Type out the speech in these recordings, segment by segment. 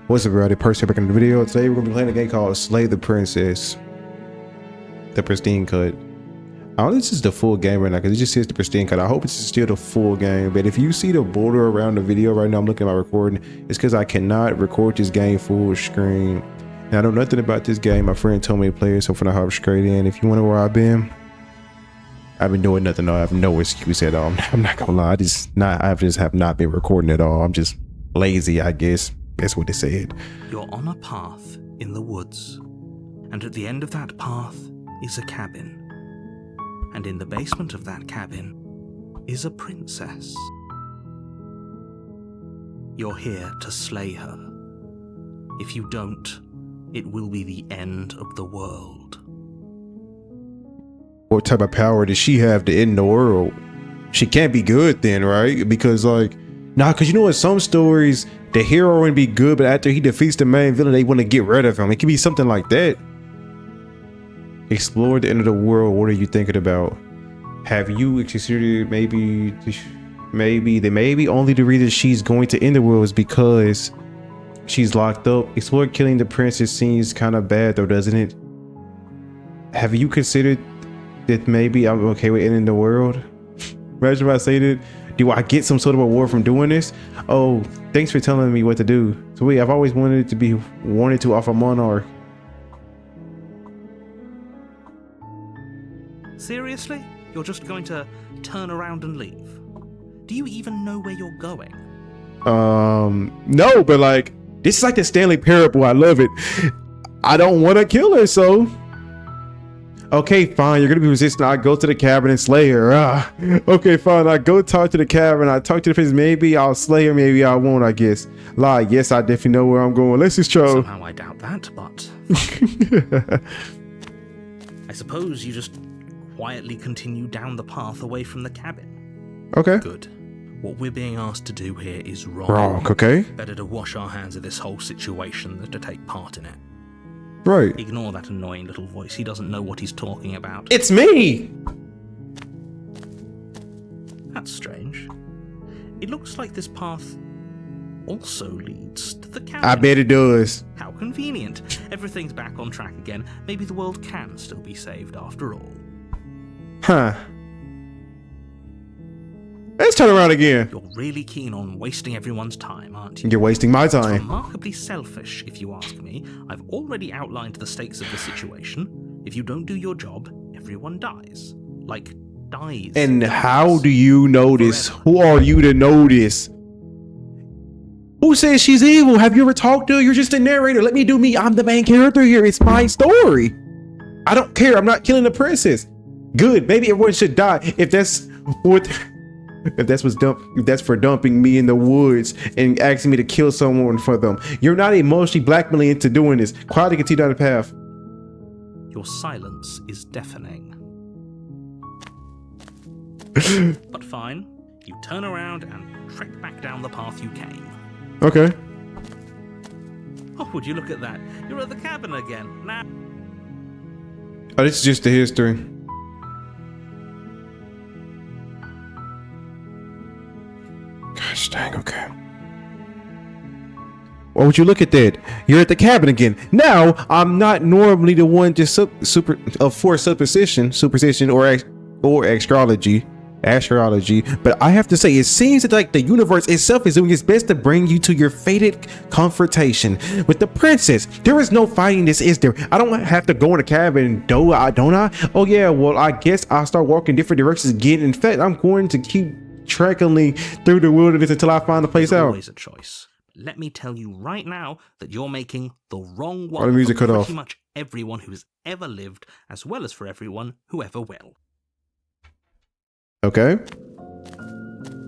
What's up, everybody? Percy back in the video. Today we're gonna be playing a game called Slay the Princess. The Pristine Cut. I don't know if this is the full game right now because it just says the Pristine Cut. I hope it's still the full game. But if you see the border around the video right now, I'm looking at my recording. It's because I cannot record this game full screen. And I know nothing about this game. My friend told me to play it, so I'm gonna hop straight in. If you wonder where I've been doing nothing. No, I have no excuse at all. I'm not gonna lie. I just have not been recording at all. I'm just lazy, I guess. That's what they said. You're on a path in the woods, and at the end of that path is a cabin. And in the basement of that cabin is a princess. You're here to slay her. If you don't, it will be the end of the world. What type of power does she have to end the world? She can't be good then, right? Because because you know in some stories, the hero would be good, but after he defeats the main villain, they want to get rid of him. It could be something like that. Explore the end of the world. What are you thinking about? Have you considered maybe only the reason she's going to end the world is because she's locked up? Explore killing the princess seems kind of bad though, doesn't it? Have you considered that maybe I'm okay with ending the world? Imagine if I say that. Do I get some sort of reward from doing this? Oh, thanks for telling me what to do. So wait, I've always wanted to offer Monarch. Seriously? You're just going to turn around and leave? Do you even know where you're going? No, but this is like the Stanley Parable. I love it. I don't want to kill her, so okay, fine. You're gonna be resistant. I go to the cabin and slay her. Okay, fine. I go talk to the cabin. I talk to the princess. Maybe I'll slay her. Maybe I won't. I guess. Lie. Yes, I definitely know where I'm going. Let's just try. Somehow I doubt that, but I suppose you just quietly continue down the path away from the cabin. Okay. Good. What we're being asked to do here is wrong. Wrong. Okay. Better to wash our hands of this whole situation than to take part in it. Right. Ignore that annoying little voice. He doesn't know what he's talking about. It's me. That's strange. It looks like this path also leads to the cabin. I bet it does. How convenient. Everything's back on track again. Maybe the world can still be saved after all. Huh. Let's turn around again. You're really keen on wasting everyone's time, aren't you? You're wasting my It's time. remarkably selfish, if you ask me. I've already outlined the stakes of the situation. If you don't do your job, everyone dies. Dies. And how do you know this? Who are you to know this? Who says she's evil? Have you ever talked to her? You're just a narrator. Let me do me. I'm the main character here. It's my story. I don't care. I'm not killing the princess. Good. Maybe everyone should die if that's for dumping me in the woods and asking me to kill someone for them. You're not emotionally blackmailing into doing this. Quietly continue down the path. Your silence is deafening. But fine. You turn around and trek back down the path you came. Okay. Oh, would you look at that? You're at the cabin again. Now. Oh, this is just the history. Gosh dang, okay. Why would you look at that? You're at the cabin again. Now, I'm not normally the one to for superstition or astrology, but I have to say, it seems that the universe itself is doing its best to bring you to your fated confrontation with the princess. There is no fighting this, is there? I don't have to go in the cabin, don't I? Oh yeah, well, I guess I'll start walking different directions again. In fact, I'm going to keep trekking through the wilderness until I find a place out. Always a choice. Let me tell you right now that you're making the wrong one the music for cut pretty off. much everyone who's ever lived, as well as for everyone who ever will. Okay.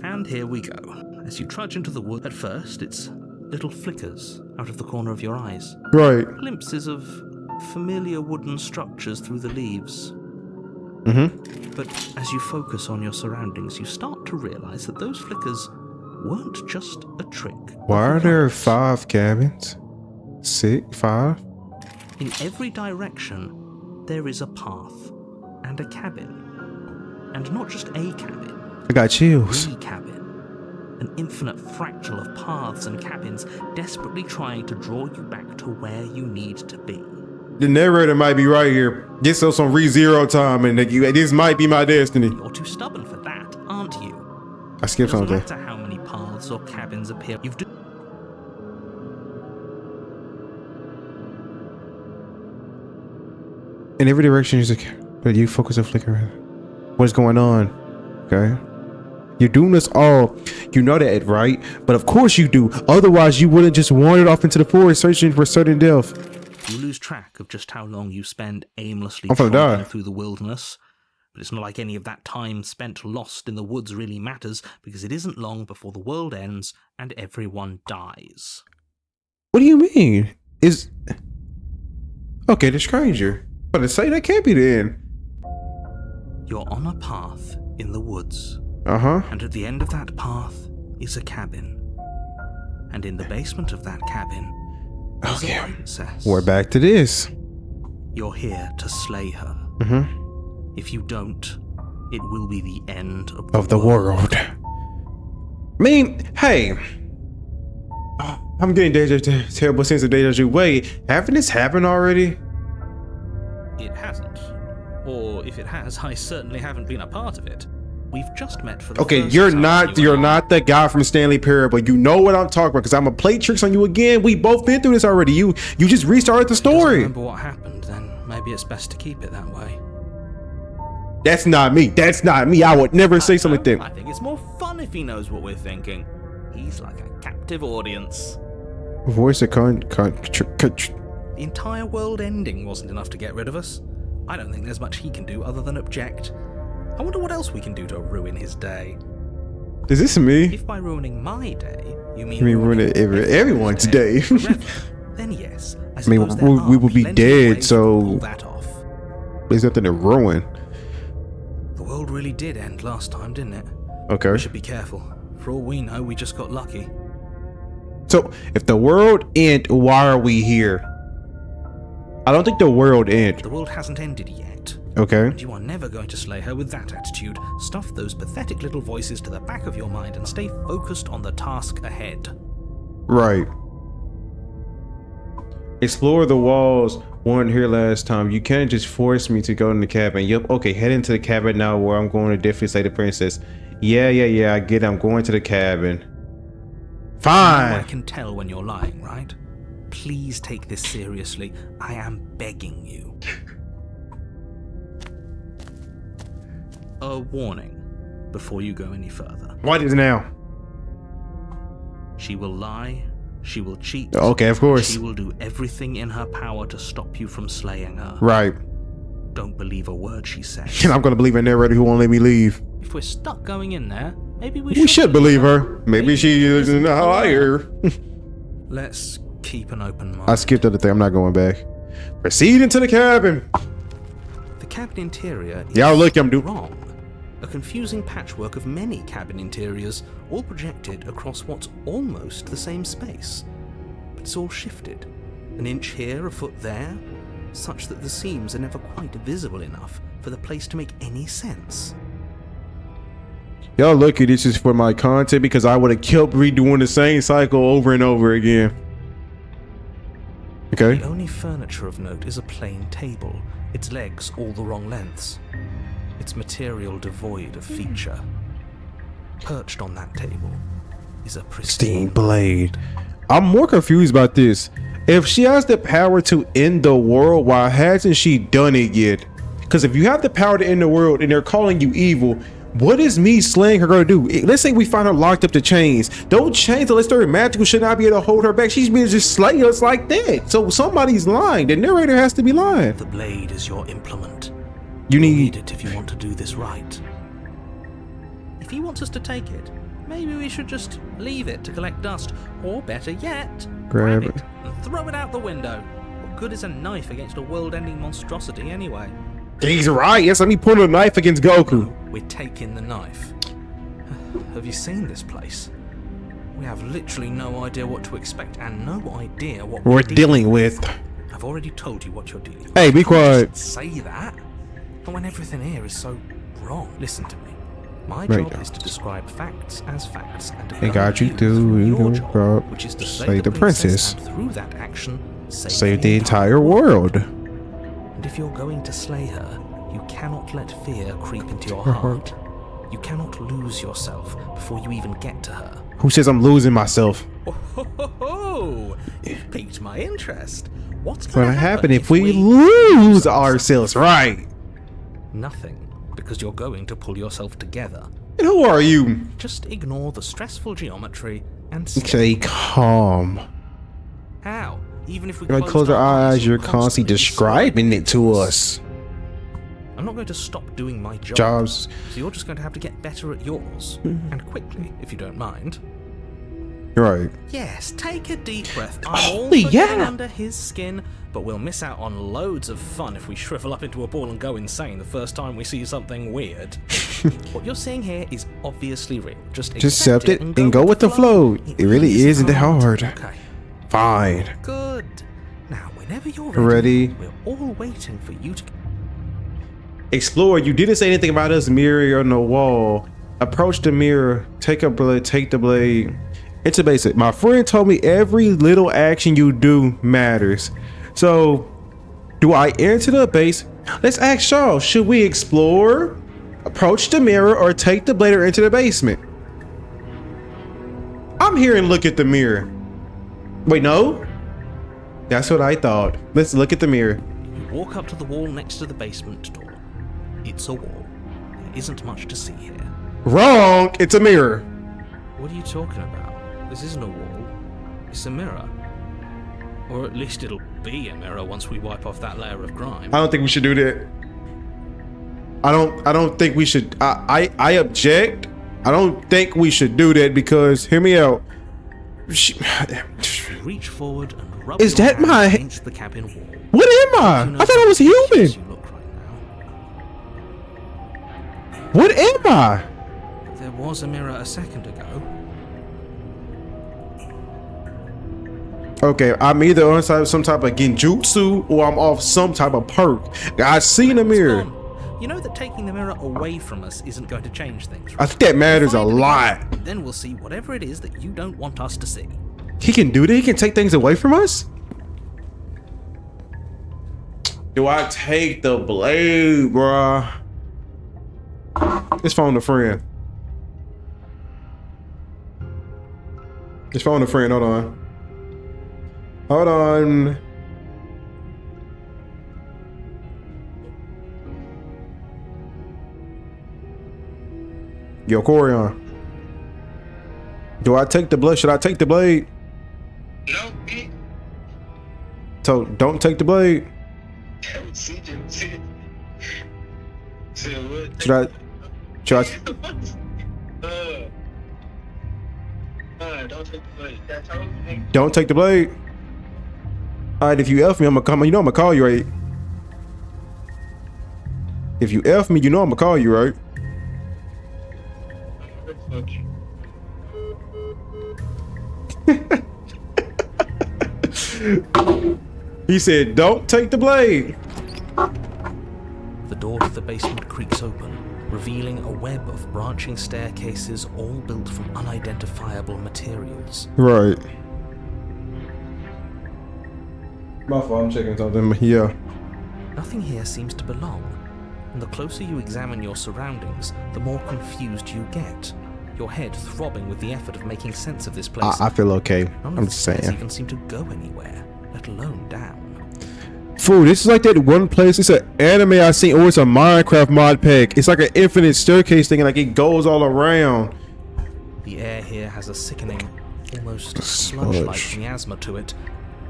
And here we go. As you trudge into the wood, at first it's little flickers out of the corner of your eyes. Right. Glimpses of familiar wooden structures through the leaves. But as you focus on your surroundings, you start to realize that those flickers weren't just a trick. Why are there 5 cabins? 5? In every direction, there is a path and a cabin. And not just a cabin. I got chills. The cabin. an infinite fractal of paths and cabins desperately trying to draw you back to where you need to be. The narrator might be right here. Get some ReZero time, and this might be my destiny. You're too stubborn for that, aren't you? I skipped It doesn't something. matter how many paths or cabins appear. In every direction, he's like, but you focus on flickering. What's going on? Okay. You're doing this all. You know that, right? But of course you do. Otherwise, you wouldn't just wander off into the forest searching for certain death. You lose track of just how long you spend aimlessly I'm gonna die. tromping through the wilderness. But it's not like any of that time spent lost in the woods really matters, because it isn't long before the world ends and everyone dies. What do you mean? Okay, the stranger. But to say that can't be the end. You're on a path in the woods, Uh-huh. and at the end of that path is a cabin. And in the basement of that cabin is Okay. a princess. We're back to this. You're here to slay her. Mm-hmm. If you don't, it will be the end Of the world. I mean, hey. I'm getting terrible sense of deja vu. Wait, haven't this happened already? It hasn't. Or if it has, I certainly haven't been a part of it. We've just met for the Okay, first you're time, not you you're and I. not the guy from Stanley Parable. You know what I'm talking about, because I'm gonna play tricks on you again. We both been through this already. You just restarted the If he doesn't story. remember what happened, then maybe it's best to keep it that way. That's not me. That's not me. I would never say something like I that. think it's more fun if he knows what we're thinking. He's like a captive audience. Voice of The entire world ending wasn't enough to get rid of us. I don't think there's much he can do other than object. I wonder what else we can do to ruin his day. Is this me? If by ruining my day, you mean ruining everyone's day. forever, then yes. I mean, suppose there we are would be plenty of dead, ways so- to pull that off. There's nothing to ruin. The world really did end last time, didn't it? Okay. We should be careful. For all we know, we just got lucky. So if the world end, why are we here? I don't think the world end. The world hasn't ended yet. Okay. And you are never going to slay her with that attitude. Stuff those pathetic little voices to the back of your mind and stay focused on the task ahead. Right. Explore the walls. Weren't here last time. You can't just force me to go in the cabin. Yep. Okay. Head into the cabin now, where I'm going to definitely slay the princess. Yeah. I get it. I'm going to the cabin. Now I Fine. can tell when you're lying, right? Please take this seriously. I am begging you. A warning before you go any further. What is now? She will lie. She will cheat. Okay, of course. She will do everything in her power to stop you from slaying her. Right. Don't believe a word she says. And I'm gonna believe a narrator who won't let me leave. If we're stuck going in there, maybe We should believe her. Maybe she isn't a liar. Let's keep an open mind. I skipped the other thing. I'm not going back. Proceed into the cabin. The cabin interior is Y'all look, I'm doing. wrong. A confusing patchwork of many cabin interiors, all projected across what's almost the same space. But it's all shifted. An inch here, a foot there, such that the seams are never quite visible enough for the place to make any sense. Y'all lucky this is for my content, because I would have kept redoing the same cycle over and over again. Okay. The only furniture of note is a plain table, its legs all the wrong lengths, its material devoid of feature. Perched on that table is a pristine blade. I'm more confused about this. If she has the power to end the world, why hasn't she done it yet? Because if you have the power to end the world and they're calling you evil, what is me slaying her gonna do? Let's say we find her locked up to chains. Those chains, unless they're magical, should not be able to hold her back. She's been just slaying us like that. So somebody's lying. The narrator has to be lying. The blade is your implement. You You'll need. need it if you want to do this right. If he wants us to take it, maybe we should just leave it to collect dust. Or better yet, Grab grab it. it and throw it out the window. What good is a knife against a world-ending monstrosity anyway? He's right. Yes, let me point a knife against Goku. We're taking the knife. Have you seen this place? We have literally no idea what to expect and no idea what We're dealing with. I've already told you what you're dealing with. Hey, be You can't quiet. just say that. But when everything here is so wrong, listen to me. My Right. job is to describe facts as facts and to They got you guide through your the job, job, which is to save the princess. and through that action, Save the entire world. And if you're going to slay her, you cannot let fear creep into your heart. You cannot lose yourself before you even get to her. Who says I'm losing myself? Oh, you've piqued my interest. What's What's going gonna to happen if we lose ourselves, right? Nothing, because you're going to pull yourself together. And who are you? Just ignore the stressful geometry and Stay calm. how? Even if we When I close our eyes, you're constantly describing it to us. I'm not going to stop doing my job. Jobs. So you're just going to have to get better at yours. And quickly, if you don't mind. Right. Yes, take a deep breath. I'm all Holy for getting yeah. under his skin, but we'll miss out on loads of fun if we shrivel up into a ball and go insane the first time we see something weird. What you're seeing here is obviously real. Just accept it and go with the flow. It really isn't that hard. Okay, Fine. good. Now, whenever you're Ready. we're all waiting for you to... Explore. You didn't say anything about us mirror on the wall. Approach the mirror. Take a blade. Take the blade. It's a basic. My friend told me every little action you do matters. So, do I enter the base? Let's ask Charles. Should we explore, approach the mirror, or take the blade or enter the basement? I'm here and look at the mirror. Wait, no? That's what I thought. Let's look at the mirror. You walk up to the wall next to the basement door. It's a wall. There isn't much to see here. Wrong. It's a mirror. What are you talking about? This isn't a wall. It's a mirror. Or at least it'll be a mirror once we wipe off that layer of grime. I don't think we should do that. I don't think we should. I object. I don't think we should do that because hear me out. Reach forward and rub Is your that hand my- against the cabin wall. What am I? You know I thought I was how ridiculous human. you look right now. What am I? There was a mirror a second ago. Okay, I'm either on some type of genjutsu or I'm off some type of perk. I seen a mirror. Gone. You know that taking the mirror away from us isn't going to change things, I right? think that matters a Find it again, lot. Then we'll see whatever it is that you don't want us to see. He can do that? He can take things away from us? Do I take the blade, bruh? Let's phone a friend. Let's phone a friend. Hold on. Hold on. Yo, Corion. Do I take the blade? Should I take the blade? No, So don't take the blade. see what? Should I? Don't take the blade. That's how you Don't take the blade. All right, if you F me, I'm gonna come. You know I'm gonna call you, right? If you F me, you know I'm gonna call you, right? He said, "Don't take the blade." The door to the basement creaks open, revealing a web of branching staircases all built from unidentifiable materials. Right. My fault. I'm checking something. But yeah. Nothing here seems to belong, and the closer you examine your surroundings, the more confused you get. Your head throbbing with the effort of making sense of this place. I feel okay. None I'm of just the stairs saying. even seem to go anywhere, let alone down. Fool, this is like that one place. It's an anime I seen, or it's a Minecraft mod pack. It's like an infinite staircase thing, and like it goes all around. The air here has a sickening, almost Sludge. sludge-like miasma to it.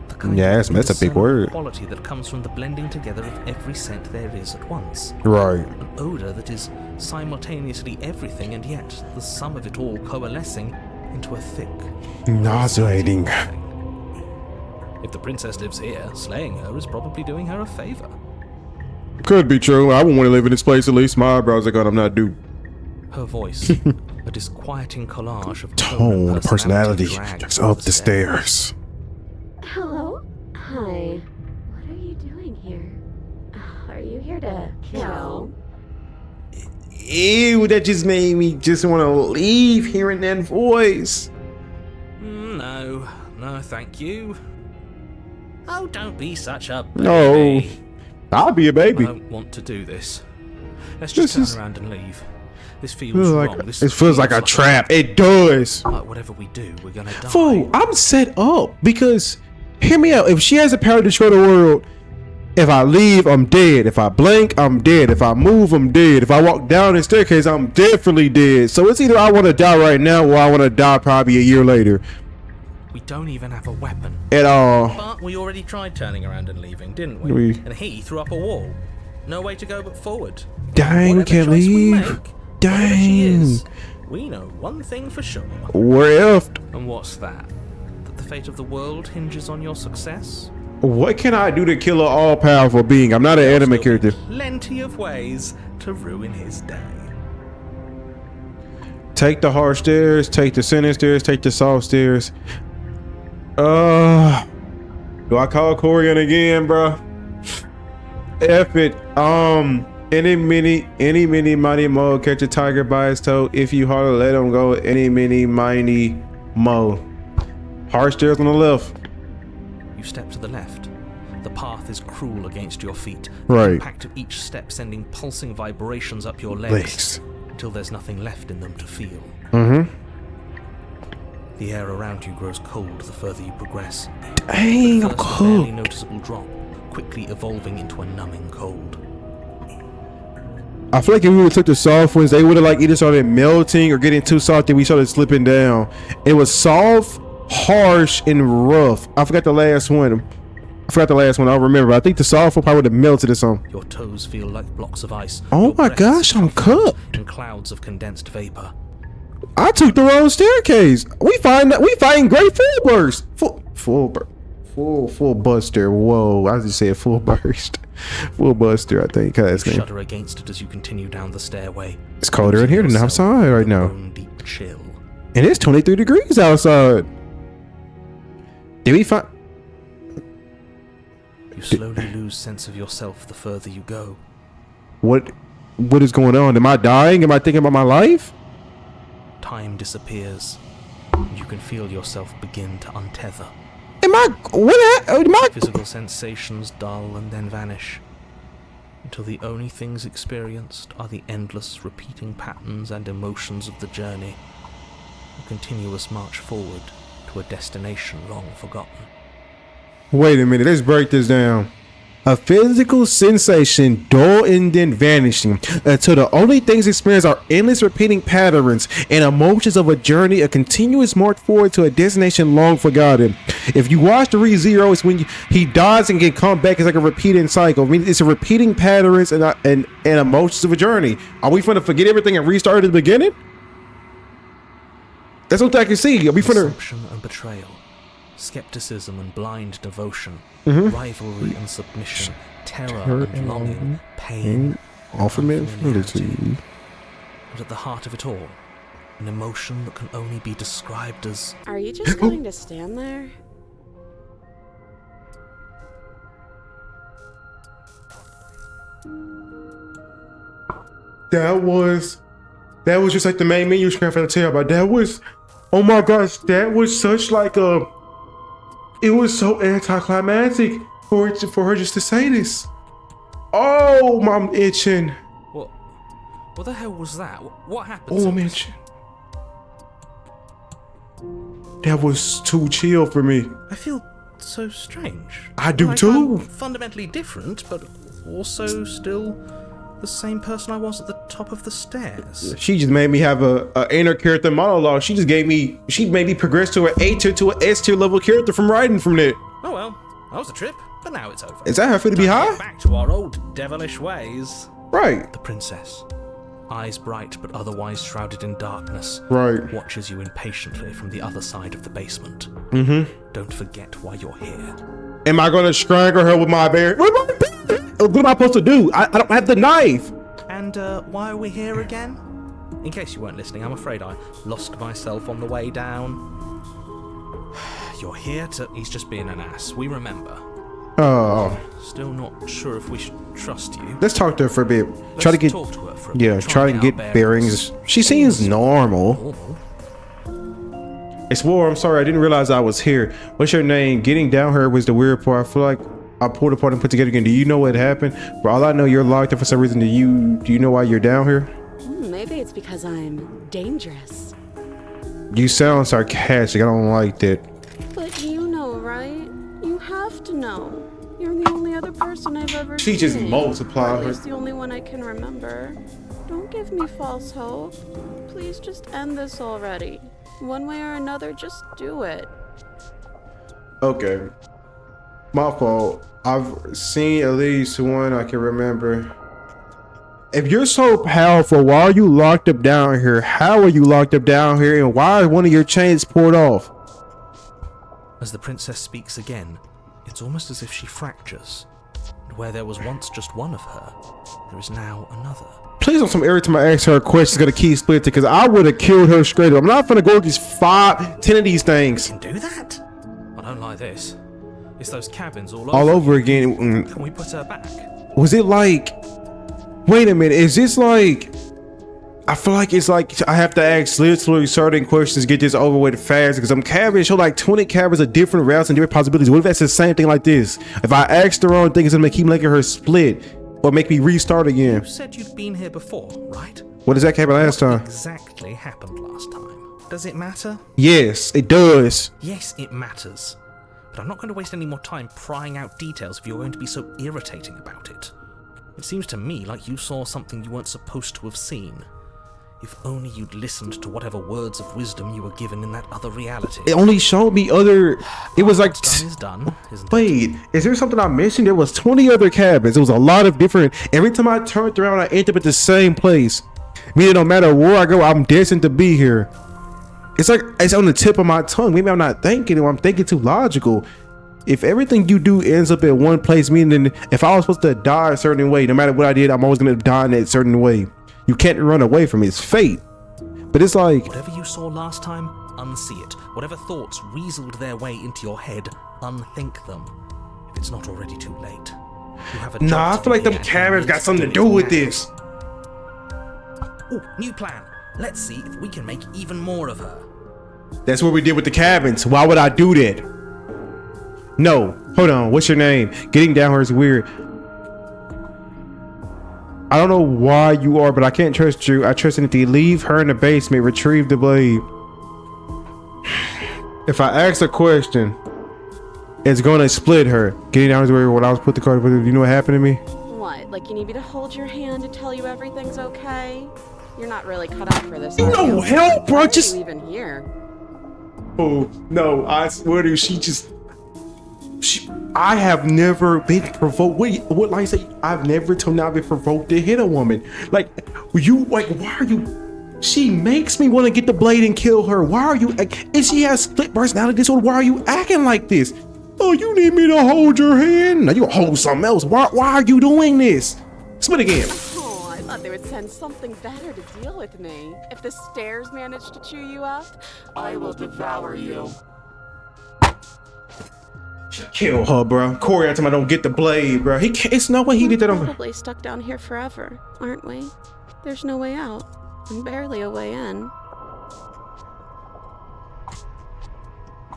The kind Miasma, of that's a big indiscernible word. quality that comes from the blending together of every scent there is at once. Right. An odor that is simultaneously everything and yet the sum of it all coalescing into a thick, Nauseating. thing. If the princess lives here, slaying her is probably doing her a favor. Could be true. I wouldn't want to live in this place. At least my eyebrows are gone. I'm not due. Her voice, a disquieting collage of Tone, and personality, drags just up up the stairs. Hello? Hi. What are you doing here? Are you here to kill? ew, that just made me just want to leave hearing that voice. No, thank you. Oh, don't be such a No, baby. I'll be a I baby. don't want to do this. Let's just This turn is- around and leave. This feels Feels wrong. like, This it feels like a trap. It does. Like whatever we do, we're gonna die. Fool, I'm set up because, hear me out. If she has the power to destroy the world, if I leave, I'm dead. If I blink, I'm dead. If I move, I'm dead. If I walk down the staircase, I'm definitely dead. So it's either I want to die right now or I want to die probably a year later. We don't even have a weapon. At all. But we already tried turning around and leaving, didn't we? We- And he threw up a wall. No way to go but forward. Dang, Whatever can't choice we leave. make, whatever she Dang. is, we know one thing for sure. We're effed. And what's that? That the fate of the world hinges on your success? What can I do to kill an all-powerful being? I'm not an anime There'll be character. Plenty of ways to ruin his day. Take the hard stairs, take the center stairs, take the soft stairs. Do I call Corian again, bro? F it. Any mini mighty mo catch a tiger by his toe. If you hard to let him go, any mini mighty mo. Hard stairs on the left. You step to the left. The path is cruel against your feet. Right. The impact of each step sending pulsing vibrations up your legs until there's nothing left in them to feel. Mm-hmm. The air around you grows cold the further you progress. Dang, I'm First, a barely cooked. noticeable drop, quickly evolving into a numbing cold. I feel like if we would took the soft ones, they would have like either started melting or getting too soft, then we started slipping down. It was soft, harsh, and rough. I forgot the last one. I don't remember. I think the soft one probably would have melted or something. Your toes feel like blocks of ice. Oh Your my breath gosh, I'm puffins cooked. in clouds of condensed vapor. I took the wrong staircase. We find great full burst. Full buster. Whoa, I just said full burst. Full buster, I think. That's You name. shudder against it as you continue down the stairway. It's colder in here than outside right now. Bone deep chill. And it's 23 degrees outside. Did we find? You slowly lose sense of yourself the further you go. What is going on? Am I dying? Am I thinking about my life? Time disappears, and you can feel yourself begin to untether. Am I? Physical sensations dull and then vanish, until the only things experienced are the endless repeating patterns and emotions of the journey, a continuous march forward to a destination long forgotten. Wait a minute, let's break this down. A physical sensation, dull and then vanishing, until the only things experienced are endless repeating patterns and emotions of a journey, a continuous march forward to a destination long forgotten. If you watch the ReZero, it's when he dies and can come back. It's like a repeating cycle. I mean, it's a repeating patterns and emotions of a journey. Are we finna forget everything and restart at the beginning? That's what I can see. Are we finna? Assumption and betrayal, skepticism and blind devotion, Mm-hmm. rivalry and submission, terror and longing, pain, Unfamiliarity. and at the heart of it all, an emotion that can only be described as Are you just going to stand there? That was just like the main menu screen for the tell about. That was, oh my gosh, that was such like a, it was so anticlimactic for her just to say this. Oh, I'm itching. what the hell was that? What happened? Oh, to I'm us? itching. That was too chill for me. I feel so strange. I do Like too. I'm fundamentally different, but also still the same person I was at the top of the stairs. She just made me have a inner character monologue. She made me progress to an A tier to an S tier level character from writing from there. Oh well, that was a trip, but now it's over. Is that how I feel to be Time to high? get back to our old devilish ways. Right. The princess, eyes bright but otherwise shrouded in darkness, Right. watches you impatiently from the other side of the basement. Mm-hmm. Don't forget why you're here. Am I gonna strangle her with my bear? What am I supposed to do? I don't have the knife. And why are we here again? In case you weren't listening, I'm afraid I lost myself on the way down. You're here to... He's just being an ass. We remember. Oh, Still not sure if we should trust you. let's talk to her for a bit. Let's Try to get, talk to her for a yeah, bit. try to get our bearings. She seems normal. Normal. It's War. I'm sorry, I didn't realize I was here. What's your name? Getting down here was the weird part. I feel like I pulled apart and put together again. Do you know what happened? For all I know, you're locked up for some reason. Do you know why you're down here? Maybe it's because I'm dangerous. You sound sarcastic. I don't like that. But you know, right? You have to know. You're the only other person I've ever She seen. just multiplied Or at her. least the only one I can remember. Don't give me false hope. Please just end this already. One way or another, just do it. Okay. My fault. I've seen at least one I can remember. If you're so powerful, why are you locked up down here? How are you locked up down here? And why is one of your chains pulled off? As the princess speaks again, it's almost as if she fractures. And where there was once just one of her, there is now another. Please don't some every time I ask her a question, gonna keep splitting because I would have killed her straight up. I'm not gonna go against 5, 10 of these things Can do that? I don't like this. It's those cabins all over. all over again. Can we put her back? Was it like, wait a minute, is this like, I feel like it's like I have to ask literally certain questions to get this over with fast because I'm cabins show like 20 cabins of different routes and different possibilities. What if that's the same thing like this? If I ask the wrong thing, it's gonna keep making her split or make me restart again. You said you'd been here before, right? What does that happen last time? Exactly happened last time. Does it matter? Yes, it does. Yes, it matters. But I'm not going to waste any more time prying out details if you're going to be so irritating about it. It seems to me like you saw something you weren't supposed to have seen. If only you'd listened to whatever words of wisdom you were given in that other reality. It only showed me other, it was like, What's done is done, isn't it? wait, is there something I'm missing? There was 20 other cabins. It was a lot of different, every time I turned around, I ended up at the same place. Meaning no matter where I go, I'm destined to be here. It's like, it's on the tip of my tongue. Maybe I'm not thinking or I'm thinking too logical. If everything you do ends up at one place, meaning if I was supposed to die a certain way, no matter what I did, I'm always gonna die in that certain way. You can't run away from it. It's fate. But it's like, Whatever you saw last time, unsee it. Whatever thoughts weaseled their way into your head, unthink them. If it's not already too late. You have a job nah, I to feel like do them here, and you cabins need got something to do do it with now. this. Oh, new plan. Let's see if we can make even more of her. That's what we did with the cabins. Why would I do that? No, hold on. What's your name? Getting down here is weird. I don't know why you are, but I can't trust you. I trust Anthony. Leave her in the basement. Retrieve the blade. If I ask a question, it's gonna split her. Getting down is weird. When I was put the card, you know what happened to me? What, like you need me to hold your hand and tell you everything's okay? You're not really cut out for this, are No you? help, bro. Why are Just you even here? oh no! I swear to you, I have never been provoked. What like I say? I've never till now been provoked to hit a woman. Like you, like why are you? She makes me want to get the blade and kill her. Why are you? And she has split personality disorder. Why are you acting like this? Oh, you need me to hold your hand? Now you hold something else. Why are you doing this? Split again. Oh, I thought they would send something better to deal with me. If the stairs manage to chew you up, I will devour you. Kill her, bro. Corey, every time I don't get the blade, bro. He can't. It's no way he did that We're on. probably stuck down here forever, aren't we? There's no way out, and barely a way in.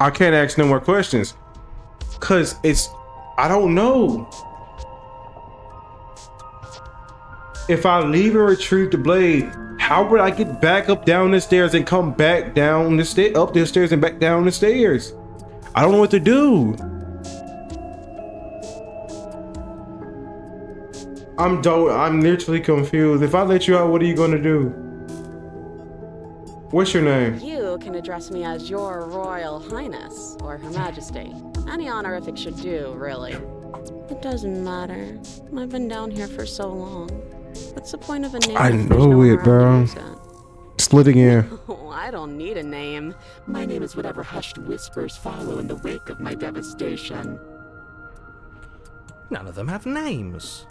I can't ask no more questions. Cause I don't know. If I leave and retrieve the blade, how would I get back up down the stairs and come back down the up the stairs and back down the stairs? I don't know what to do. I'm literally confused. If I let you out, what are you gonna do? What's your name? You can address me as Your Royal Highness, or Her Majesty. Any honorific should do, really. It doesn't matter. I've been down here for so long. What's the point of a name? I if there's know nowhere it, I can bro. use it? Split again. Oh, I don't need a name. My name is whatever hushed whispers follow in the wake of my devastation. None of them have names.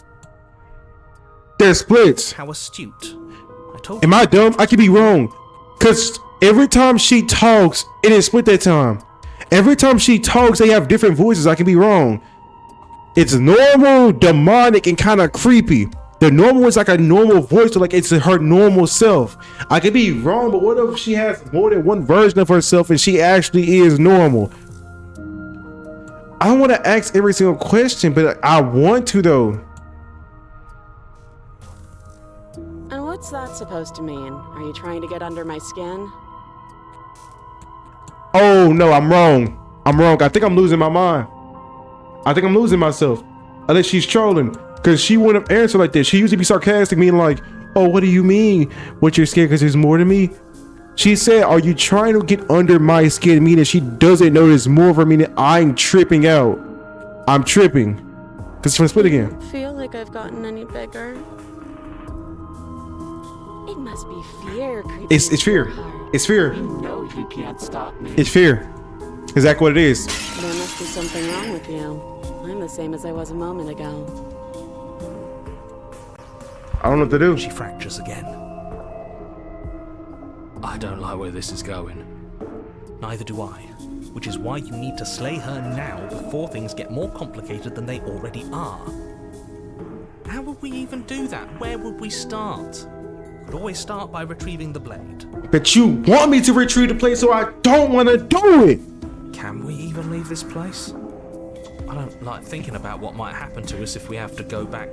They're splits. How astute. I told you. Am I dumb? I could be wrong. Cause every time she talks, it is split that time. Every time she talks, they have different voices. I can be wrong. It's normal, demonic, and kind of creepy. The normal is like a normal voice, so like it's her normal self. I could be wrong, but what if she has more than one version of herself and she actually is normal? I don't want to ask every single question, but I want to though. And what's that supposed to mean? Are you trying to get under my skin? Oh no, I'm wrong. I'm wrong. I think I'm losing my mind. I think I'm losing myself. I think she's trolling, because she wouldn't have answered like this. She usually be sarcastic, meaning like, oh, what do you mean? What, you're scared because there's more to me? She said, are you trying to get under my skin? Meaning she doesn't know there's more of her, meaning I'm tripping out. I'm tripping. Because it's from Split again. Feel like I've gotten any bigger? It must be fear creeping It's into fear. your heart. It's fear. No, you can't stop me. It's fear. Exactly what it is. There must be something wrong with you. I'm the same as I was a moment ago. I don't know what to do. She fractures again. I don't like where this is going. Neither do I. Which is why you need to slay her now before things get more complicated than they already are. How would we even do that? Where would we start? Could always start by retrieving the blade. But you want me to retrieve the place, so I don't want to do it. Can we even leave this place? I don't like thinking about what might happen to us if we have to go back.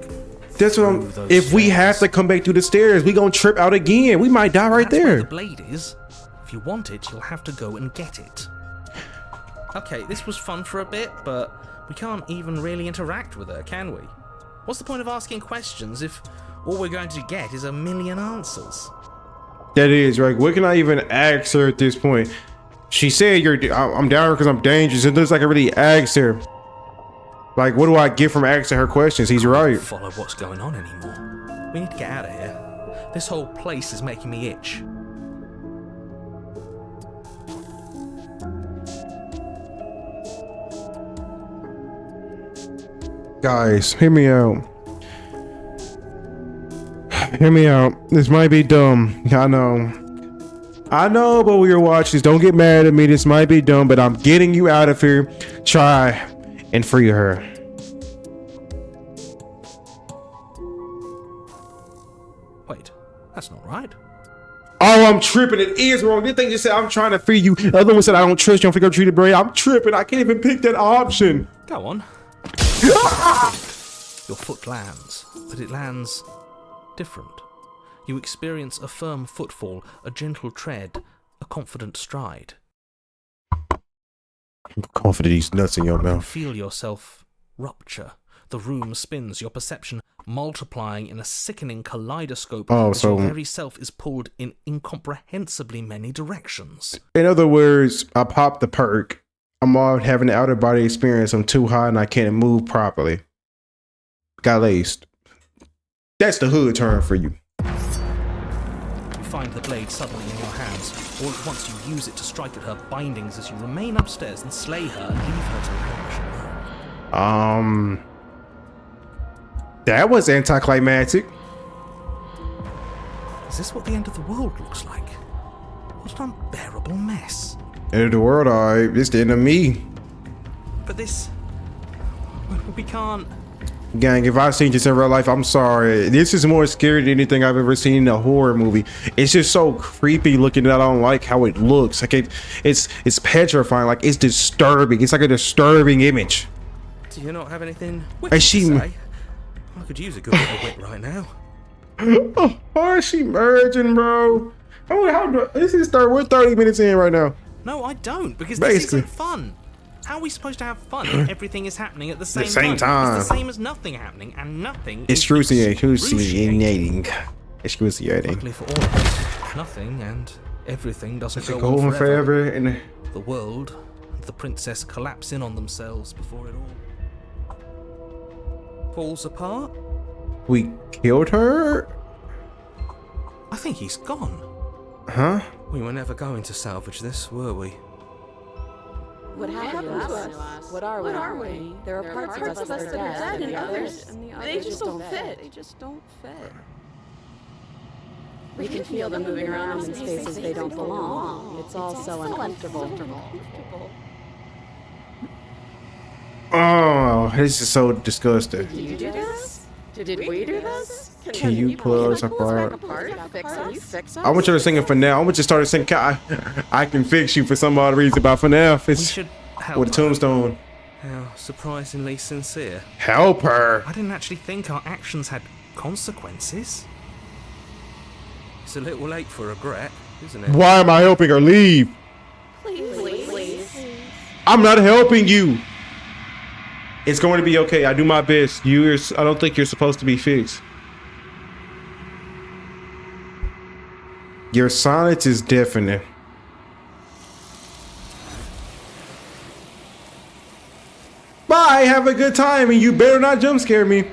That's what I'm. through those If we stairs. have to come back through the stairs, we gonna trip out again. We might die right That's where there. the blade is. If you want it, you'll have to go and get it. Okay, this was fun for a bit, but we can't even really interact with her, can we? What's the point of asking questions if all we're going to get is a million answers? That is right. What can I even ask her at this point? She said I'm down because I'm dangerous. It looks like I really asked her. Like, what do I get from asking her questions? He's right. Follow what's going on anymore. We need to get out of here. This whole place is making me itch. Guys, hear me out. Hear me out. This might be dumb. I know, but we are watching this. Don't get mad at me. This might be dumb, but I'm getting you out of here. Try and free her. Wait, that's not right. Oh, I'm tripping. It is wrong. This thing just said I'm trying to free you. The other one said I don't trust you. I'm figure treat it, bro. I'm tripping. I can't even pick that option. Go on. Your foot lands, but it lands different. You experience a firm footfall, a gentle tread, a confident stride. I'm confident he's nuts in your You mouth. feel yourself rupture. The room spins, your perception multiplying in a sickening kaleidoscope Oh, as so- your very self is pulled in incomprehensibly many directions. In other words, I popped the perk. I'm all having an outer body experience. I'm too high and I can't move properly. Got laced. That's the hood term for you. You find the blade suddenly in your hands. All at once you use it to strike at her bindings as you remain upstairs and slay her and leave her to languish alone. That was anticlimactic. Is this what the end of the world looks like? What an unbearable mess. End of the world, alright. It's the end of me. But this... we can't... Gang, if I've seen this in real life, I'm sorry. This is more scary than anything I've ever seen in a horror movie. It's just so creepy looking that I don't like how it looks. Like it's petrifying. Like it's disturbing. It's like a disturbing image. Do you not have anything witty And to she- say? I could use a good bit of wit right now. Oh, why is she merging, bro? We're 30 minutes in right now. No, I don't, because Basically. this isn't fun. How are we supposed to have fun if everything is happening at the same, same time. It's the same as nothing happening, and nothing is Excruciating. Luckily for all of us, nothing and everything doesn't go Go on on forever. forever and The world and the princess collapse in on themselves before it all falls apart. we killed her? I think he's gone. Huh? We were never going to salvage this, were we? What happened to us? What are we? There are parts of us that are dead, and the others, they just don't fit. They just don't fit. We can feel them moving around in spaces they don't belong. It's all so uncomfortable. Oh, Oh, this is so disgusting. Did you do this? Did we do this? Can you pull us apart? Can you fix us? I want you to sing it for now. I want you to start singing. I can fix you for some odd reason about FNAF. We It's should help with a tombstone. How surprisingly sincere. Help her. I didn't actually think our actions had consequences. It's a little late for regret, isn't it? Why am I helping her leave? Please. I'm not helping you. It's going to be okay. I do my best. I don't think you're supposed to be fixed. Your silence is deafening. Bye. Have a good time, and you better not jump scare me.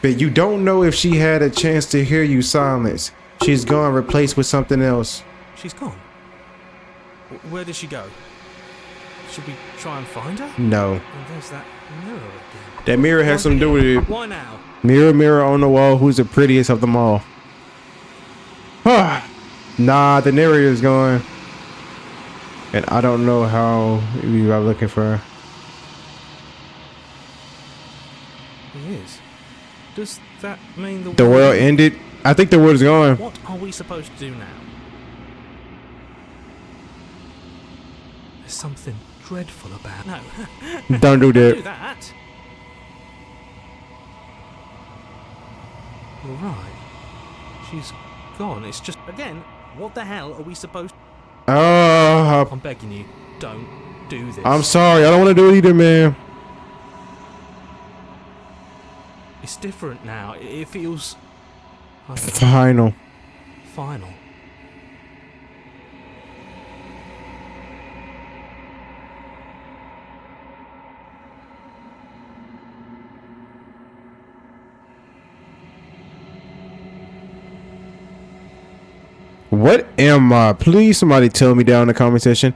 But you don't know if she had a chance to hear you silence. She's gone replaced with something else. She's gone. Where did she go? Should we try and find her? No. And there's that mirror again. That mirror has something to do with it. Why now? Mirror, mirror on the wall, who's the prettiest of them all? Nah, the narrator's gone. And I don't know how we are looking for her. He is. Does that mean The world ended? I think the world's gone. What are we supposed to do now? There's something dreadful about. No. Don't do Do that. that. All right. She's gone. It's just again. What the hell are we supposed? I'm begging you, don't do this. I'm sorry. I don't want to do it either, man. It's different now. It feels Final. final. What am I? Please, somebody tell me down in the comment section.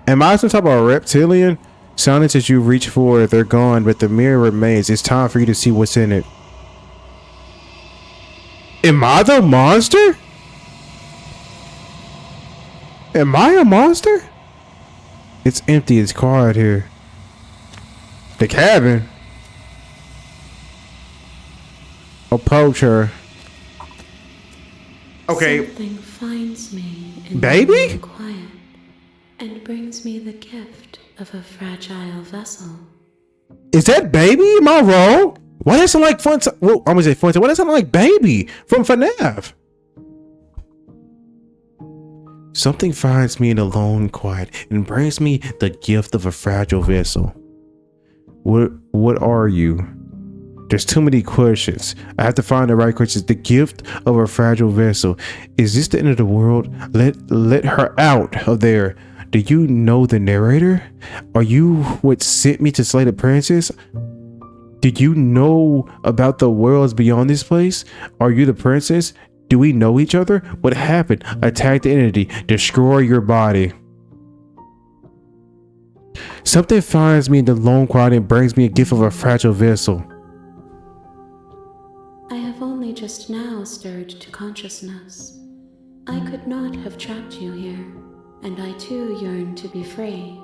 Am I some type of reptilian? Silence as you reach for it, they're gone, but the mirror remains. It's time for you to see what's in it. Am I the monster? Am I a monster? It's empty. It's quiet here. The cabin. Approach her. Okay. Something finds me in Baby? the quiet and brings me the gift of a fragile vessel. Is that Baby? Am I wrong? Why does it sound like Fun? Well, I'm gonna say Fun. Why does it sound like Baby from FNAF? Something finds me in the lone quiet and brings me the gift of a fragile vessel. What are you? There's too many questions. I have to find the right questions. The gift of a fragile vessel. Is this the end of the world? Let her out of there. Do you know the narrator? Are you what sent me to slay the princess? Did you know about the worlds beyond this place? Are you the princess? Do we know each other? What happened? Attack the entity. Destroy your body. Something finds me in the lone quiet and brings me a gift of a fragile vessel. I have only just now stirred to consciousness. I could not have trapped you here, and I too yearn to be free.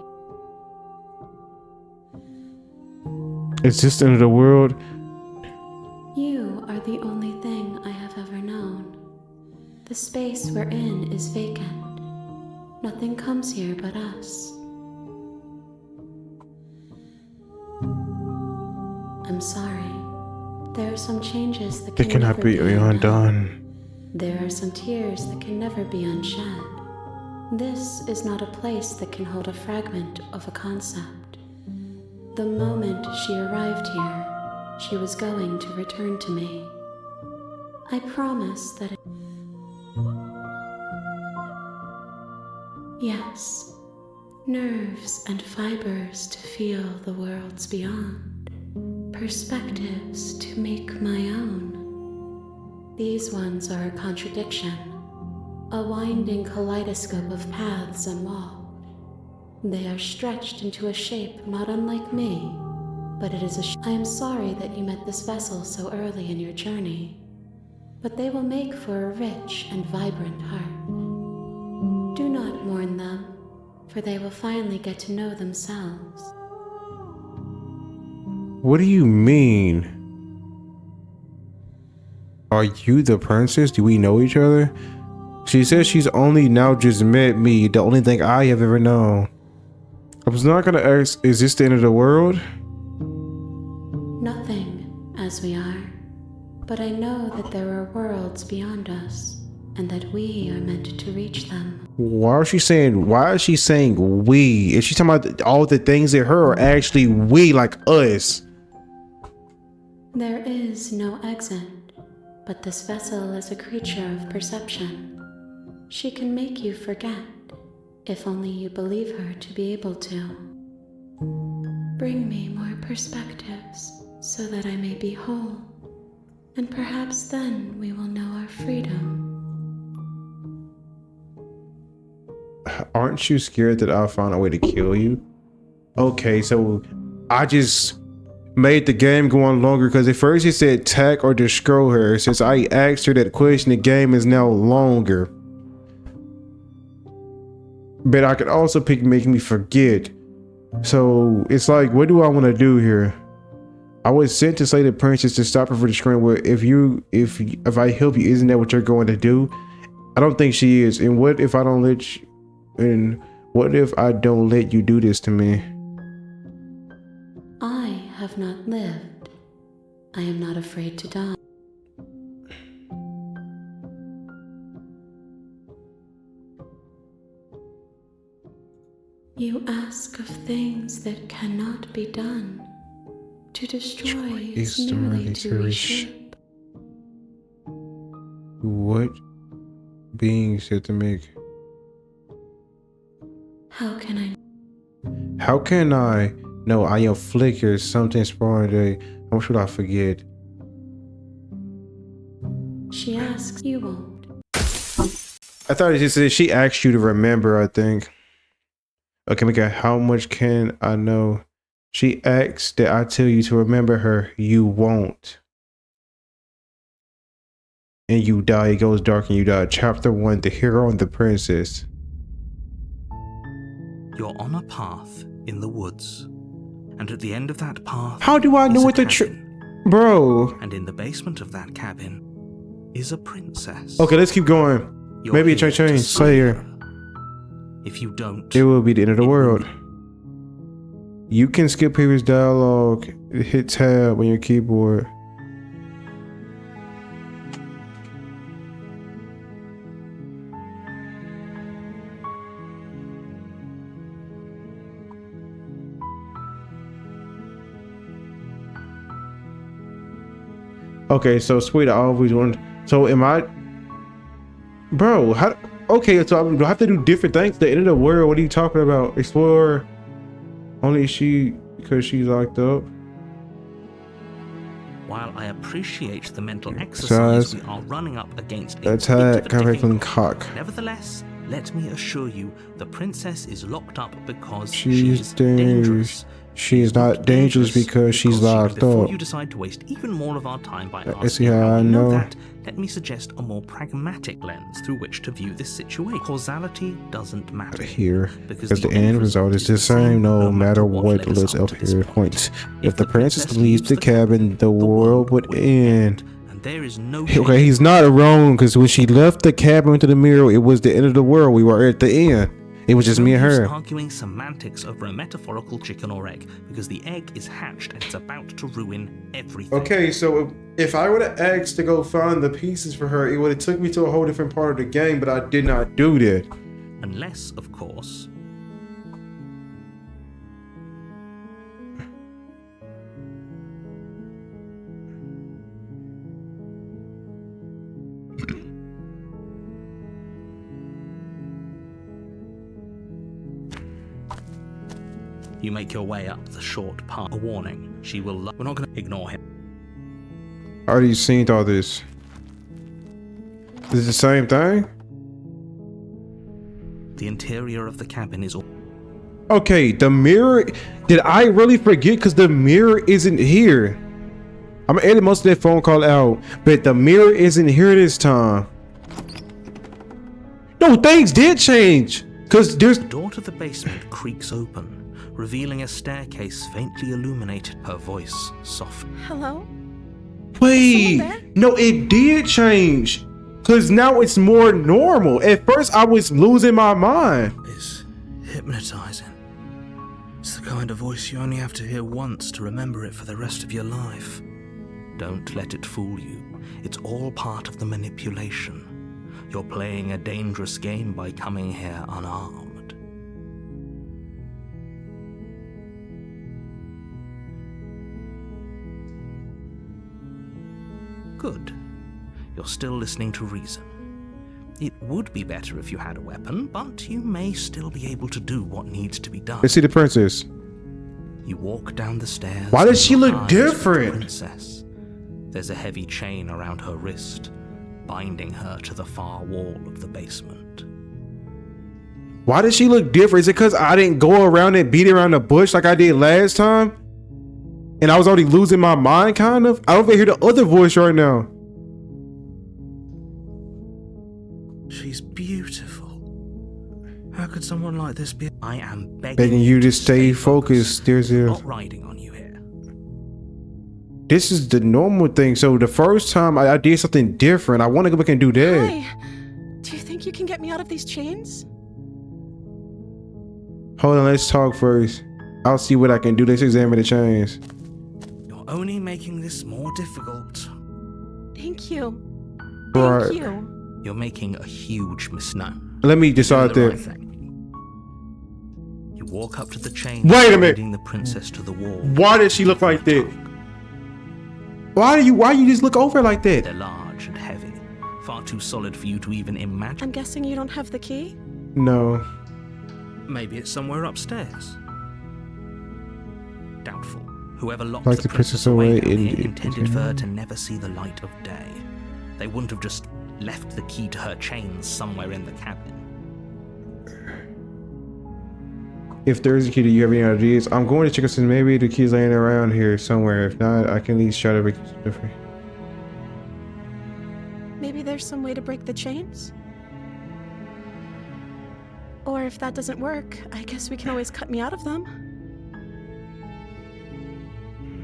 Is this the end of the world? You are the only thing I have ever known. The space we're in is vacant. Nothing comes here but us. I'm sorry. There are some changes that It can cannot never be undone. There are some tears that can never be unshed. This is not a place that can hold a fragment of a concept. The moment she arrived here, she was going to return to me. I promise that yes, nerves and fibers to feel the worlds beyond. Perspectives to make my own. These ones are a contradiction, a winding kaleidoscope of paths and walls. They are stretched into a shape not unlike me, but it is I am sorry that you met this vessel so early in your journey, but they will make for a rich and vibrant heart. Do not mourn them, for they will finally get to know themselves. What do you mean? Are you the princess? Do we know each other? She says she's only now just met me, the only thing I have ever known. I was not gonna ask, is this the end of the world? Nothing, as we are, but I know that there are worlds beyond us, and that we are meant to reach them. Why is she saying we? Is she talking about all the things that her are actually we, like us? There is no exit, but this vessel is a creature of perception. She can make you forget, if only you believe her to be able to. Bring me more perspectives, so that I may be whole, and perhaps then we will know our freedom. Aren't you scared that I'll find a way to kill you? Okay, so I just made the game go on longer because at first it said attack or destroy her. Since I asked her that question, the game is now longer. But I could also pick making me forget. So it's like, what do I want to do here? I was sent to slay the princess to stop her from the screen. Where if I help you, isn't that what you're going to do? I don't think she is. And what if I don't let you? And what if I don't let you do this to me? I have not lived. I am not afraid to die. You ask of things that cannot be done. To destroy is merely to reshape. What being said to make? How can I? How can I know I am flicker something spawned day? How should I forget? She asks, you won't. I thought it just said she asked you to remember, I think. Okay, Mika, how much can I know? She asks that I tell you to remember her. You won't. And you die. It goes dark and you die. Chapter 1, The Hero and the Princess. You're on a path in the woods. And at the end of that path, How do I know is a what the cabin. Bro. And in the basement of that cabin is a princess. Okay, let's keep going. You're Maybe here it to change. save Say here. her. If you don't, It will be the end of the it will world. be. You can skip previous dialogue. Hit tab on your keyboard. Okay, so sweet. I always wanted. So am I, bro? How? Okay, so do I have to do different things? The end of the world. What are you talking about? Explore. Only she, because she's locked up. While I appreciate the mental exercise we are running up against a Attack. bit of a ticking Cock. clock, nevertheless, let me assure you, the princess is locked up because She's she is dangerous. She is not dangerous because she's locked Before up. you decide to waste even more of our time by I asking see how how I we know know. that, let me suggest a more pragmatic lens through which to view this situation. Causality doesn't matter Here, because the end result is the same no matter what list up here points. If the princess leaves the cabin, the world would end. And there is no Okay, he's not wrong, because when she left the cabin into the mirror, it was the end of the world. We were at the end. It was just me and No use her. arguing semantics over a metaphorical chicken or egg, because the egg is hatched and it's about to ruin everything. Okay, so if I would have asked to go find the pieces for her, it would have took me to a whole different part of the game, but I did not do that. Unless, of course, you make your way up the short path. A warning, she will we're not going to ignore him. I already seen all this. Is it the same thing? The interior of the cabin is all Okay, the mirror. Did I really forget? Because the mirror isn't here. I'm gonna edit most of that phone call out, but the mirror isn't here this time. No, things did change. Cause there's The door to the basement creaks open, revealing a staircase faintly illuminated. Her voice soft. Hello? wait, Someone there? no, it did change. Cause now it's more normal. At first I was losing my mind. It's hypnotizing. It's the kind of voice you only have to hear once to remember it for the rest of your life. Don't let it fool you. It's all part of the manipulation. You're playing a dangerous game by coming here unarmed. Good. You're still listening to reason. It would be better if you had a weapon, but you may still be able to do what needs to be done. Let's see the princess. You walk down the stairs. Why does and she look lock eyes with the different? Princess. There's a heavy chain around her wrist, binding her to the far wall of the basement. Why does she look different? Is it because I didn't go around and beat around the bush like I did last time? And I was already losing my mind, kind of? I don't even hear the other voice right now. She's beautiful. How could someone like this be? I am Begging you to stay focused. There's I'm a... not riding on you here. This is the normal thing. So the first time I did something different. I want to go back and do that. Hi. Do you think you can get me out of these chains? Hold on, let's talk first. I'll see what I can do. Let's examine the chains. You're only making this more difficult. Thank you. Right. Thank you. You're making a huge mistake. Let me You're decide doing the that. right thing. You walk up to the chain, Wait a minute. leading the princess to the wall. Why does she look like that? Why you just look over like They're that? large and heavy, far too solid for you to even imagine. I'm guessing you don't have the key? No. Maybe it's somewhere upstairs. Doubtful. Whoever locked Like the the princess princess away away down in- here intended for her to never see the light of day. They wouldn't have just left the key to her chains somewhere in the cabin. If there is a key, do you have any ideas? I'm going to check since maybe the key's laying around here somewhere. If not, I can at least try to make it different. Maybe there's some way to break the chains? Or if that doesn't work, I guess we can always cut me out of them.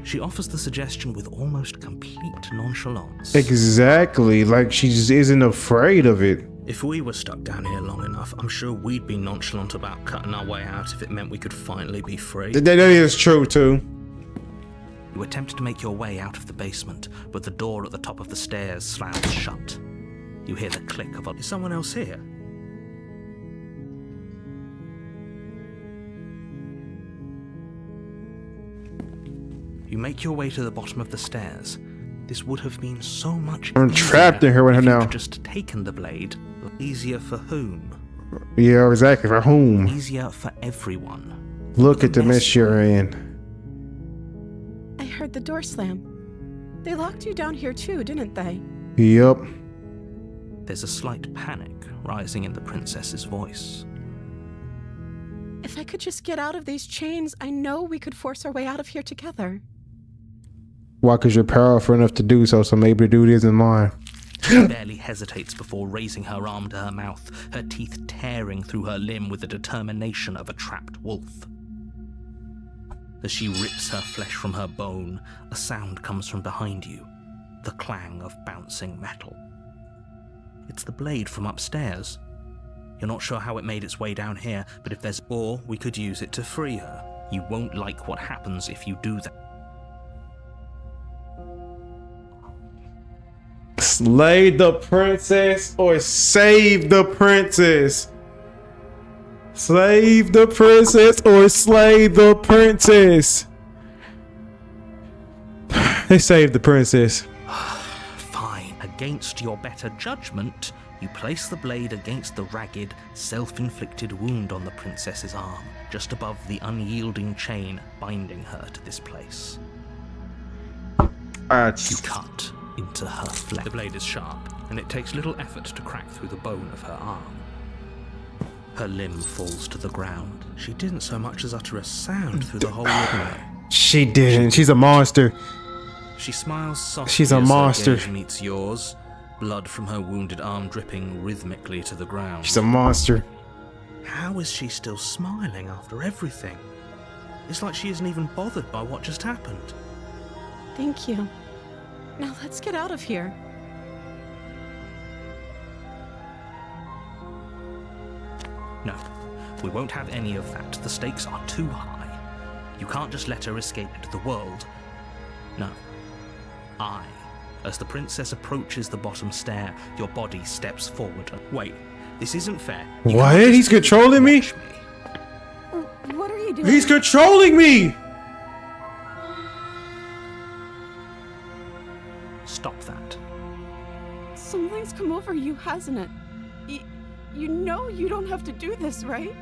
She offers the suggestion with almost complete nonchalance. Exactly. Like she just isn't afraid of it. If we were stuck down here long enough, I'm sure we'd be nonchalant about cutting our way out if it meant we could finally be free. That is true too. You attempt to make your way out of the basement, but the door at the top of the stairs slams shut. You hear the click of a... Is someone else here? You make your way to the bottom of the stairs. This would have been so much I'm trapped in here with her if you'd now. just taken the blade. Easier for whom? Yeah, exactly. For whom? Easier for everyone. Look at the mess you're in. I heard the door slam. They locked you down here too, didn't they? Yup. There's a slight panic rising in the princess's voice. If I could just get out of these chains, I know we could force our way out of here together. Why? Because you're powerful enough to do so, so maybe the dude isn't mine. She barely hesitates before raising her arm to her mouth, her teeth tearing through her limb with the determination of a trapped wolf. As she rips her flesh from her bone, a sound comes from behind you, the clang of bouncing metal. It's the blade from upstairs. You're not sure how it made its way down here, but if there's... Or we could use it to free her. You won't like what happens if you do that. Slay the princess or save the princess. Slay the princess or slay the princess. They saved the princess. Fine. Against your better judgment, you place the blade against the ragged, self-inflicted wound on the princess's arm, just above the unyielding chain binding her to this place. You cut into her flesh. The blade is sharp, and it takes little effort to crack through the bone of her arm. Her limb falls to the ground. She didn't so much as utter a sound through the whole window. She didn't. She's a monster. She smiles softly. She's a as her monster. gaze meets yours, blood from her wounded arm dripping rhythmically to the ground. She's a monster. How is she still smiling after everything? It's like she isn't even bothered by what just happened. Thank you. Now let's get out of here. No, we won't have any of that. The stakes are too high. You can't just let her escape into the world. No. As the princess approaches the bottom stair, your body steps forward. Wait, this isn't fair. You What? can't just He's controlling me? watch What are you doing? He's controlling me! Stop that. Something's come over you, hasn't it? You know you don't have to do this, right?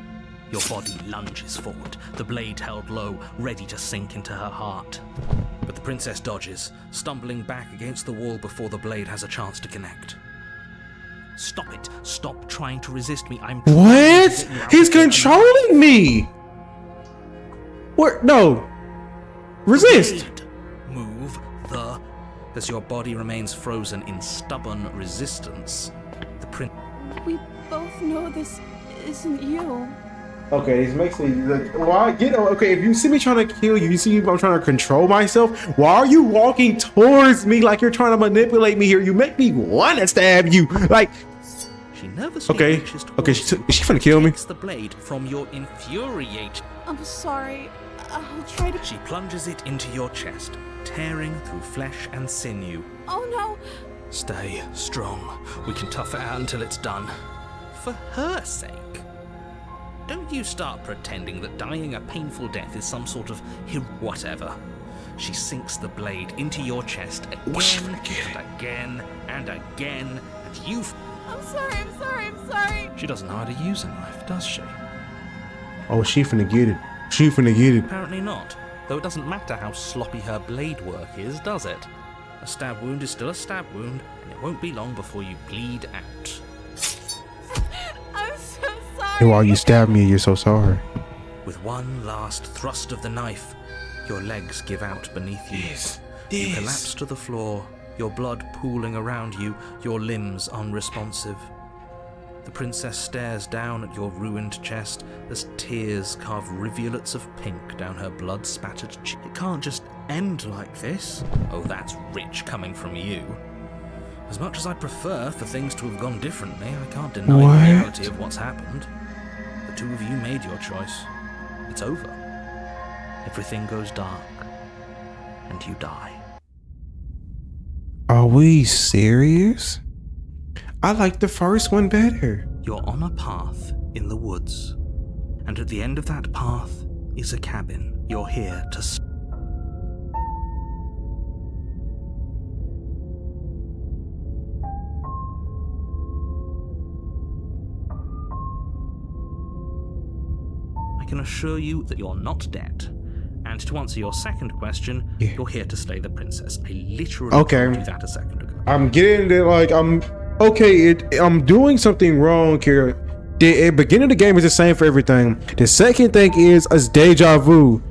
Your body lunges forward, the blade held low, ready to sink into her heart. But the princess dodges, stumbling back against the wall before the blade has a chance to connect. Stop it. Stop trying to resist me. I'm trying to What? get you out He's of here. controlling me! What? No. Resist! Blade. Move the... As your body remains frozen in stubborn resistance, the prince... We both know this isn't you. Okay, this makes me like, why get okay, if you see me trying to kill you, you see I'm trying to control myself, why are you walking towards me like you're trying to manipulate me here? You make me want to stab you. Like, She nervously okay, reaches okay, towards you. is she finna kill me? Takes the blade from your infuriated... I'm sorry. I'll try to... She plunges it into your chest, tearing through flesh and sinew. Oh no! Stay strong. We can tough it out until it's done. For her sake. Don't you start pretending that dying a painful death is some sort of whatever. She sinks the blade into your chest again and again and again, and you... I'm sorry. She doesn't know how to use a knife, does she? Oh, she finna get it. She finna get it. Apparently not, though it doesn't matter how sloppy her blade work is, does it? A stab wound is still a stab wound, and it won't be long before you bleed out. I'm so sorry. Hey, while you stab me, you're so sorry. With one last thrust of the knife, your legs give out beneath you. You collapse to the floor, your blood pooling around you, your limbs unresponsive. The princess stares down at your ruined chest as tears carve rivulets of pink down her blood-spattered cheek. It can't just end like this. Oh, that's rich coming from you. As much as I'd prefer for things to have gone differently, I can't deny the reality of what's happened. The two of you made your choice. It's over. Everything goes dark, and you die. Are we serious? I like the first one better. You're on a path in the woods, and at the end of that path is a cabin. You're here to I can assure you that you're not dead. And to answer your second question, you're here to slay the princess. I literally told you that a second ago. I'm getting it, like, I'm doing something wrong here. The beginning of the game is the same for everything. The second thing is a deja vu.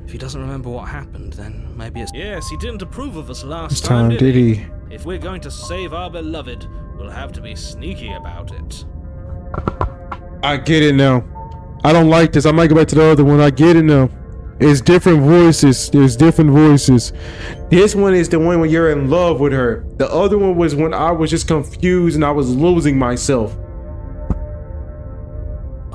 If he doesn't remember what happened, then maybe it's... Yes, he didn't approve of us last This time, did he? If we're going to save our beloved, we'll have to be sneaky about it. I get it now. I don't like this. I might go back to the other one. I get it now. It's different voices. There's different voices. This one is the one when you're in love with her. The other one was when I was just confused and I was losing myself.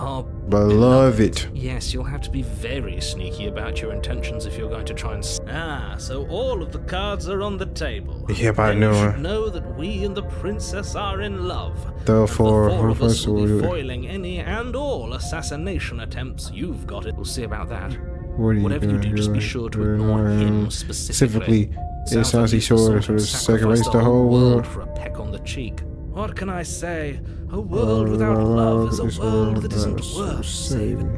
Oh, Beloved. yes, you'll have to be very sneaky about your intentions if you're going to try and... so all of the cards are on the table. Yep, I Then know. You should know that we and the princess are in love. Therefore, and the four of us first will be we'll- foiling any and all assassination attempts. You've got it. We'll see about that. What are you Whatever you doing? do, just be sure to ignore him specifically. It sounds like sort sure of to sacrifice sacrifice the whole world. for a peck on the cheek. What can I say? A world without love is a world that isn't worth saving.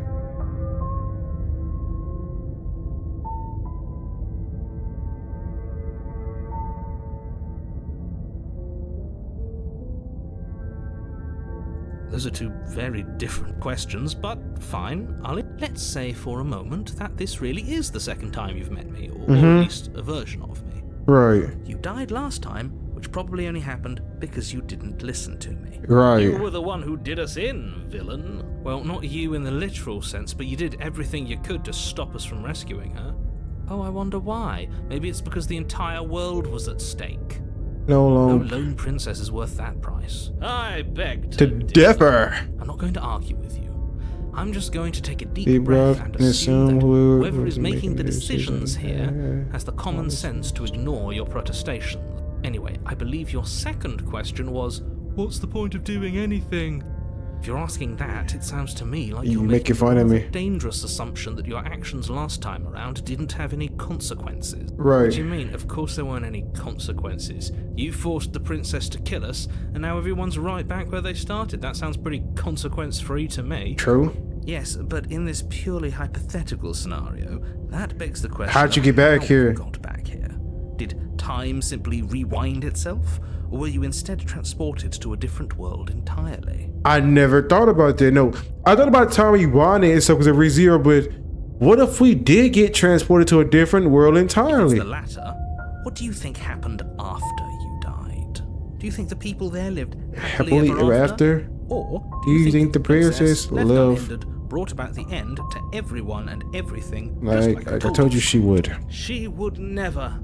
Those are two very different questions, but fine. Let's say for a moment that this really is the second time you've met me, or at least a version of me. Right. You died last time which probably only happened because you didn't listen to me. Right. You were the one who did us in, villain. Well, not you in the literal sense, but you did everything you could to stop us from rescuing her. Oh, I wonder why. Maybe it's because the entire world was at stake. No No longer lone princess is worth that price. I beg to differ. I'm not going to argue with you. I'm just going to take a deep Deep breath breath and and assume assume that whoever whoever is making the decisions decisions here has the common sense to ignore your protestations. Anyway, I believe your second question was, what's the point of doing anything? If you're asking that, it sounds to me like You you're making making fun a of rather me. dangerous assumption that your actions last time around didn't have any consequences. Right. What do you mean? Of course there weren't any consequences. You forced the princess to kill us, and now everyone's right back where they started. That sounds pretty consequence-free to me. True. Yes, but in this purely hypothetical scenario, that begs the question: How'd you of get back how here? you got back here? Did time simply rewind itself, or were you instead transported to a different world entirely? I never thought about that. No, I thought about time rewinding and stuff because of ReZero, but what if we did get transported to a different world If it's entirely? the latter, what do you think happened after you died? Do you think the people there lived happily Happily ever ever after? after? Or Do you think the princess left lived- unhindered, brought about the end to everyone and everything, just Like I told you she would. She would never.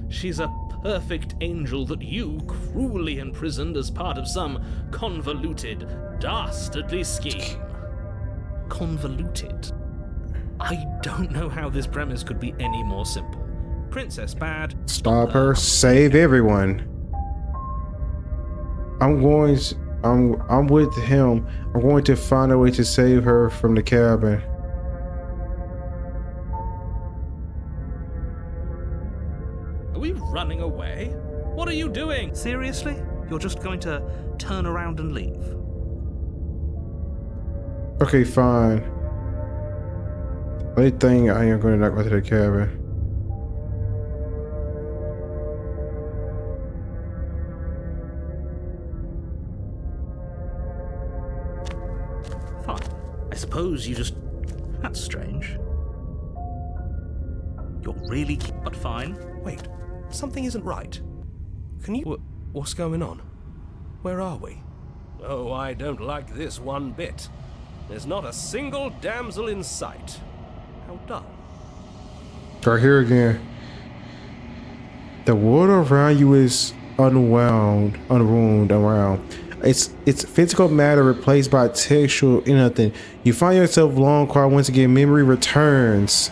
She's a perfect angel that you cruelly imprisoned as part of some convoluted, dastardly scheme. Convoluted? I don't know how this premise could be any more simple. Princess bad. Stop her. Save everyone. I'm with him. I'm going to find a way to save her from the cabin. Are we running away? What are you doing? Seriously? You're just going to turn around and leave? Okay, fine. Only thing I am going to not go to the cabin. Fine. I suppose you just... That's strange. You're really... But fine. Wait, something isn't right. Can you... What's going on? Where are we? Oh, I don't like this one bit. There's not a single damsel in sight. How dull. Right here again. The world around you is unwound around. It's physical matter replaced by textual nothing. You find yourself long quiet once again. Memory returns.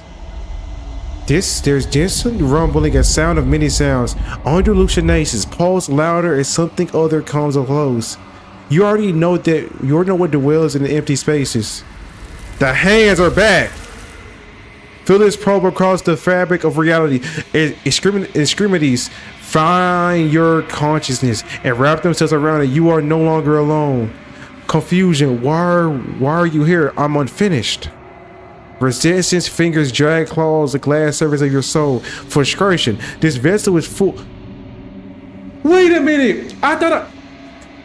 There's distant rumbling, a sound of many sounds. Under hallucinations, pulse louder as something other comes close. You already know what dwells in the empty spaces. The hands are back. Feel this probe across the fabric of reality. Extremities find your consciousness and wrap themselves around it. You are no longer alone. Confusion. Why are you here? I'm unfinished. Resistance. Fingers drag claws the glass surface of your soul. Frustration. This vessel is full. Wait a minute. I'm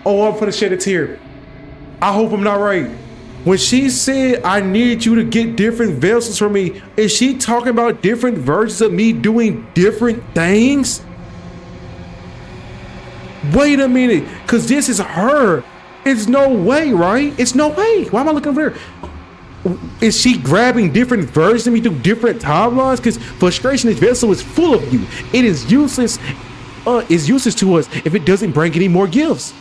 gonna shed a tear. I hope I'm not right. When she said, I need you to get different vessels for me, is she talking about different versions of me doing different things? Wait a minute, because this is her. It's no way, right? It's no way. Why am I looking over there? Is she grabbing different versions of me through different timelines? Because frustration, this vessel is full of you. It is useless. It's useless to us if it doesn't bring any more gifts.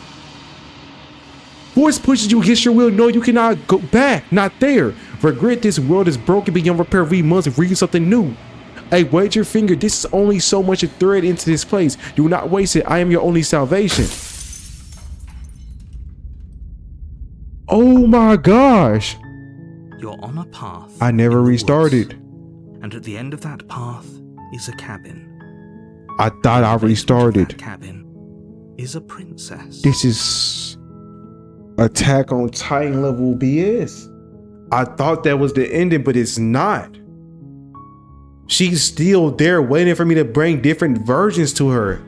Force pushes you against your will. No, you cannot go back. Not there. Regret, this world is broken beyond repair. We must read something new. Hey, wait your finger. This is only so much a thread into this place. Do not waste it. I am your only salvation. Oh my gosh. You're on a path. I never in the restarted. woods, and at the end of that path is a cabin. I thought I In the basement of restarted. that cabin is a princess. This is Attack on Titan level BS. I thought that was the ending, but it's not. She's still there waiting for me to bring different versions to her.